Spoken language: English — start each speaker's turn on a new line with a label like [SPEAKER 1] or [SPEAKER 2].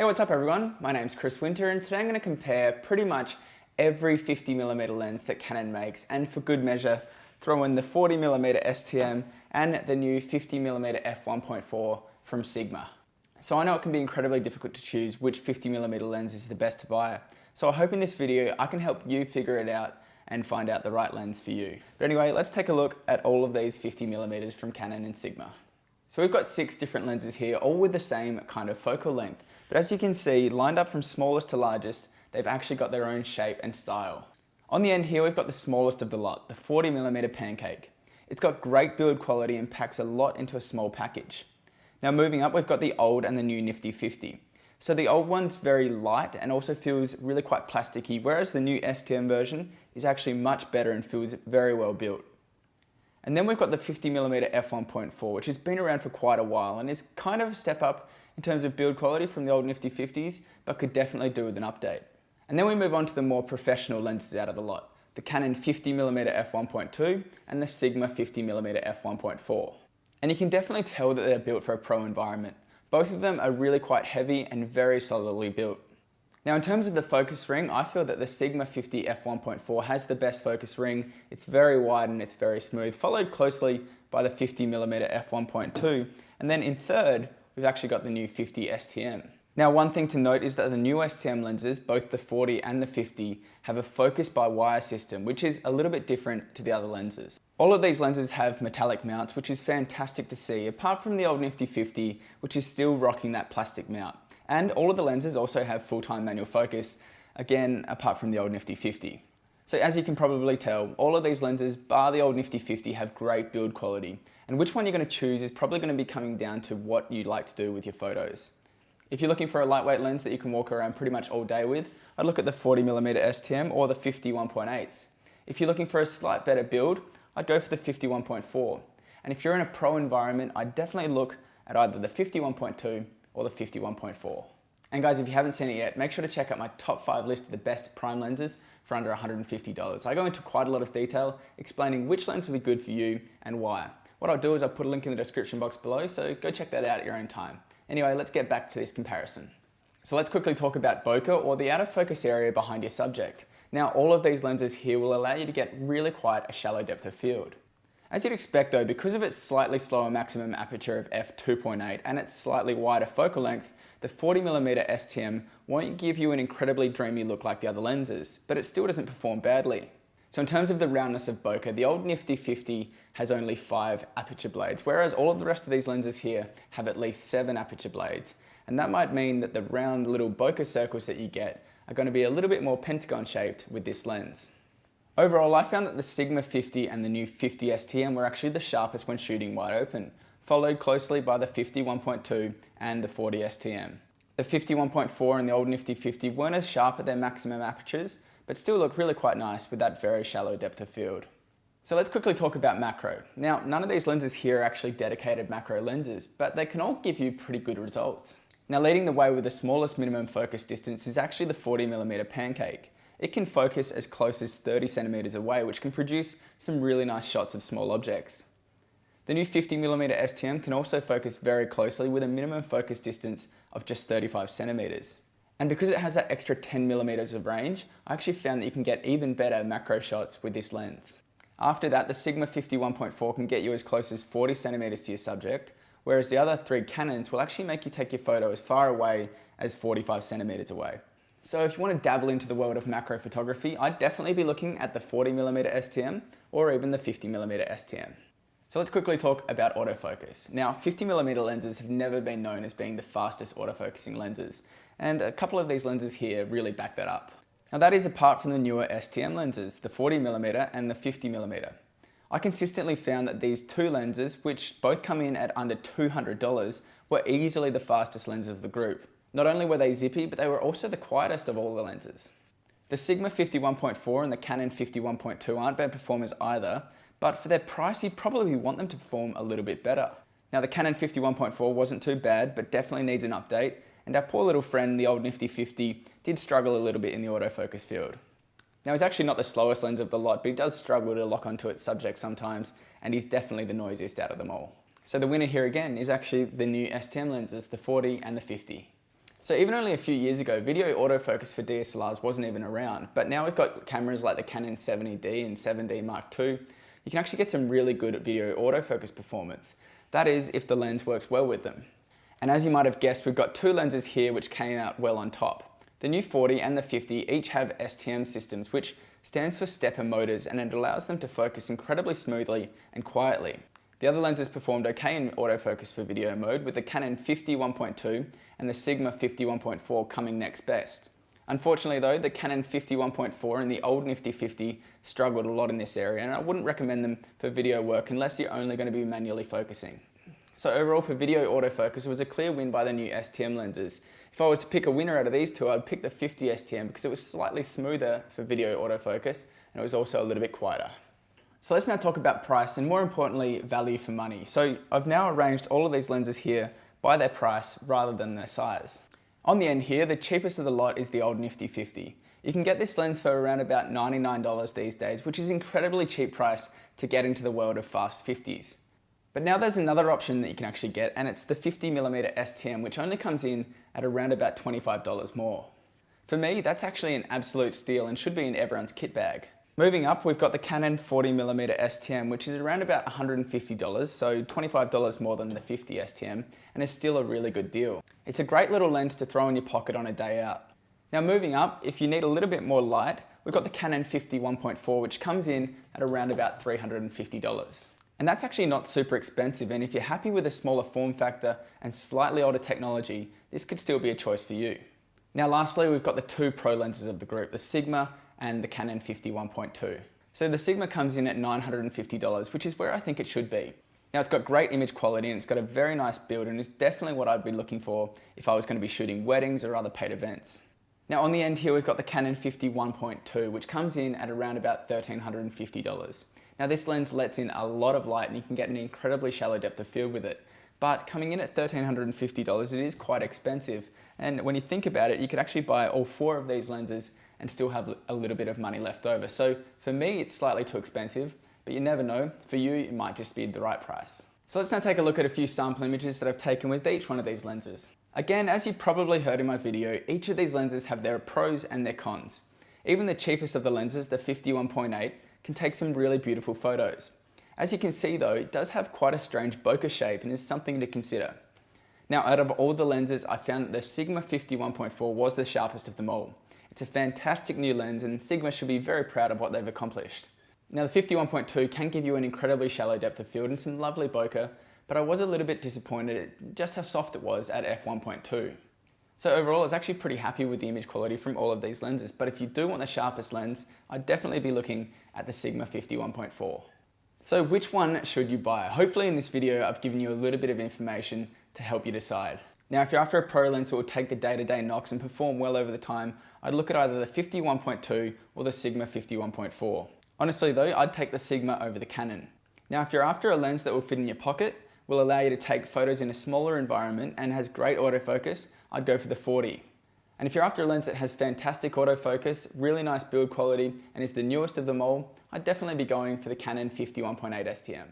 [SPEAKER 1] Hey, what's up everyone? My name's Chris Winter and today I'm going to compare pretty much every 50mm lens that Canon makes, and for good measure throw in the 40mm STM and the new 50mm f1.4 from Sigma. So I know it can be incredibly difficult to choose which 50mm lens is the best to buy. So I hope in this video I can help you figure it out and find out the right lens for you. But anyway, let's take a look at all of these 50mm from Canon and Sigma. So we've got 6 different lenses here, all with the same kind of focal length. But as you can see, lined up from smallest to largest, they've actually got their own shape and style. On the end here, we've got the smallest of the lot, the 40mm Pancake. It's got great build quality and packs a lot into a small package. Now moving up, we've got the old and the new nifty 50. So the old one's very light and also feels really quite plasticky, whereas the new STM version is actually much better and feels very well built. And then we've got the 50mm f1.4, which has been around for quite a while and is kind of a step up in terms of build quality from the old nifty 50s, but could definitely do with an update. And then we move on to the more professional lenses out of the lot, the Canon 50mm f1.2 and the Sigma 50mm f1.4. And you can definitely tell that they're built for a pro environment. Both of them are really quite heavy and very solidly built. Now in terms of the focus ring, I feel that the Sigma 50 f1.4 has the best focus ring. It's very wide and it's very smooth, followed closely by the 50mm f1.2. And then in third, we've actually got the new 50 STM. Now one thing to note is that the new STM lenses, both the 40 and the 50, have a focus by wire system, which is a little bit different to the other lenses. All of these lenses have metallic mounts, which is fantastic to see, apart from the old nifty 50, which is still rocking that plastic mount. And all of the lenses also have full-time manual focus, again, apart from the old nifty 50. So as you can probably tell, all of these lenses, bar the old nifty 50, have great build quality. And which one you're going to choose is probably going to be coming down to what you'd like to do with your photos. If you're looking for a lightweight lens that you can walk around pretty much all day with, I'd look at the 40mm STM or the 50 1.8s. If you're looking for a slight better build, I'd go for the 50 1.4. And if you're in a pro environment, I'd definitely look at either the 50 1.2 or the 50 1.4. And guys, if you haven't seen it yet, make sure to check out my top 5 list of the best prime lenses for under $150. I go into quite a lot of detail explaining which lens will be good for you and why. What I'll do is I'll put a link in the description box below, so go check that out at your own time. Anyway, let's get back to this comparison. So let's quickly talk about bokeh, or the out of focus area behind your subject. Now all of these lenses here will allow you to get really quite a shallow depth of field. As you'd expect though, because of its slightly slower maximum aperture of f2.8 and its slightly wider focal length, the 40mm STM won't give you an incredibly dreamy look like the other lenses, but it still doesn't perform badly. So in terms of the roundness of bokeh, the old nifty 50 has only 5 aperture blades, whereas all of the rest of these lenses here have at least 7 aperture blades. And that might mean that the round little bokeh circles that you get are going to be a little bit more pentagon shaped with this lens. Overall, I found that the Sigma 50 and the new 50 STM were actually the sharpest when shooting wide open, followed closely by the 50 1.2 and the 40 STM. The 50 1.4 and the old nifty 50 weren't as sharp at their maximum apertures, but still look really quite nice with that very shallow depth of field. So let's quickly talk about macro. Now, none of these lenses here are actually dedicated macro lenses, but they can all give you pretty good results. Now, leading the way with the smallest minimum focus distance is actually the 40mm Pancake. It can focus as close as 30 centimeters away, which can produce some really nice shots of small objects. The new 50mm STM can also focus very closely with a minimum focus distance of just 35 centimeters. And because it has that extra 10mm of range, I actually found that you can get even better macro shots with this lens. After that, the Sigma 50 1.4 can get you as close as 40 centimeters to your subject, whereas the other 3 Canons will actually make you take your photo as far away as 45 centimeters away. So if you want to dabble into the world of macro photography, I'd definitely be looking at the 40mm STM or even the 50mm STM. So let's quickly talk about autofocus. Now 50mm lenses have never been known as being the fastest autofocusing lenses, and a couple of these lenses here really back that up. Now that is apart from the newer STM lenses, the 40mm and the 50mm. I consistently found that these 2 lenses, which both come in at under $200, were easily the fastest lenses of the group. Not only were they zippy, but they were also the quietest of all the lenses. The Sigma 50 1.4 and the Canon 50 1.2 aren't bad performers either, but for their price you'd probably want them to perform a little bit better. Now the Canon 50 1.4 wasn't too bad, but definitely needs an update, and our poor little friend, the old nifty 50, did struggle a little bit in the autofocus field. Now he's actually not the slowest lens of the lot, but he does struggle to lock onto its subject sometimes, and he's definitely the noisiest out of them all. So the winner here again is actually the new STM lenses, the 40 and the 50. So even only a few years ago, video autofocus for DSLRs wasn't even around, but now we've got cameras like the Canon 70D and 7D Mark II. You can actually get some really good video autofocus performance. That is, if the lens works well with them. And as you might have guessed, we've got two lenses here which came out well on top. The new 40 and the 50 each have STM systems, which stands for stepper motors, and it allows them to focus incredibly smoothly and quietly. The other lenses performed okay in autofocus for video mode, with the Canon 50 1.2 and the Sigma 50 1.4 coming next best. Unfortunately though, the Canon 50 1.4 and the old nifty 50 struggled a lot in this area, and I wouldn't recommend them for video work unless you're only going to be manually focusing. So overall for video autofocus, it was a clear win by the new STM lenses. If I was to pick a winner out of these two, I'd pick the 50 STM because it was slightly smoother for video autofocus and it was also a little bit quieter. So let's now talk about price and more importantly, value for money. So I've now arranged all of these lenses here by their price rather than their size. On the end here, the cheapest of the lot is the old nifty 50. You can get this lens for around about $99 these days, which is an incredibly cheap price to get into the world of fast 50s. But now there's another option that you can actually get, and it's the 50mm STM, which only comes in at around about $25 more. For me, that's actually an absolute steal and should be in everyone's kit bag. Moving up, we've got the Canon 40mm STM, which is around about $150, so $25 more than the 50 STM, and is still a really good deal. It's a great little lens to throw in your pocket on a day out. Now moving up, if you need a little bit more light, we've got the Canon 50 1.4, which comes in at around about $350. And that's actually not super expensive, and if you're happy with a smaller form factor and slightly older technology, this could still be a choice for you. Now lastly, we've got the two pro lenses of the group, the Sigma and the Canon 50 1.2. So the Sigma comes in at $950, which is where I think it should be. Now it's got great image quality and it's got a very nice build and is definitely what I'd be looking for if I was going to be shooting weddings or other paid events. Now on the end here we've got the Canon 50 1.2, which comes in at around about $1,350. Now this lens lets in a lot of light and you can get an incredibly shallow depth of field with it. But coming in at $1,350, it is quite expensive. And when you think about it, you could actually buy all four of these lenses and still have a little bit of money left over. So for me, it's slightly too expensive, but you never know. For you, it might just be the right price. So let's now take a look at a few sample images that I've taken with each one of these lenses. Again, as you probably heard in my video, each of these lenses have their pros and their cons. Even the cheapest of the lenses, the 50 1.8, can take some really beautiful photos. As you can see though, it does have quite a strange bokeh shape and is something to consider. Now out of all the lenses, I found that the Sigma 50 1.4 was the sharpest of them all. It's a fantastic new lens and Sigma should be very proud of what they've accomplished. Now the 50 1.2 can give you an incredibly shallow depth of field and some lovely bokeh, but I was a little bit disappointed at just how soft it was at f1.2. So overall, I was actually pretty happy with the image quality from all of these lenses, but if you do want the sharpest lens, I'd definitely be looking at the Sigma 50 1.4. So which one should you buy? Hopefully in this video, I've given you a little bit of information to help you decide. Now, if you're after a pro lens that will take the day-to-day knocks and perform well over the time, I'd look at either the 50 1.2 or the Sigma 50 1.4. Honestly though, I'd take the Sigma over the Canon. Now, if you're after a lens that will fit in your pocket, will allow you to take photos in a smaller environment and has great autofocus, I'd go for the 40. And if you're after a lens that has fantastic autofocus, really nice build quality, and is the newest of them all, I'd definitely be going for the Canon 50 1.8 STM.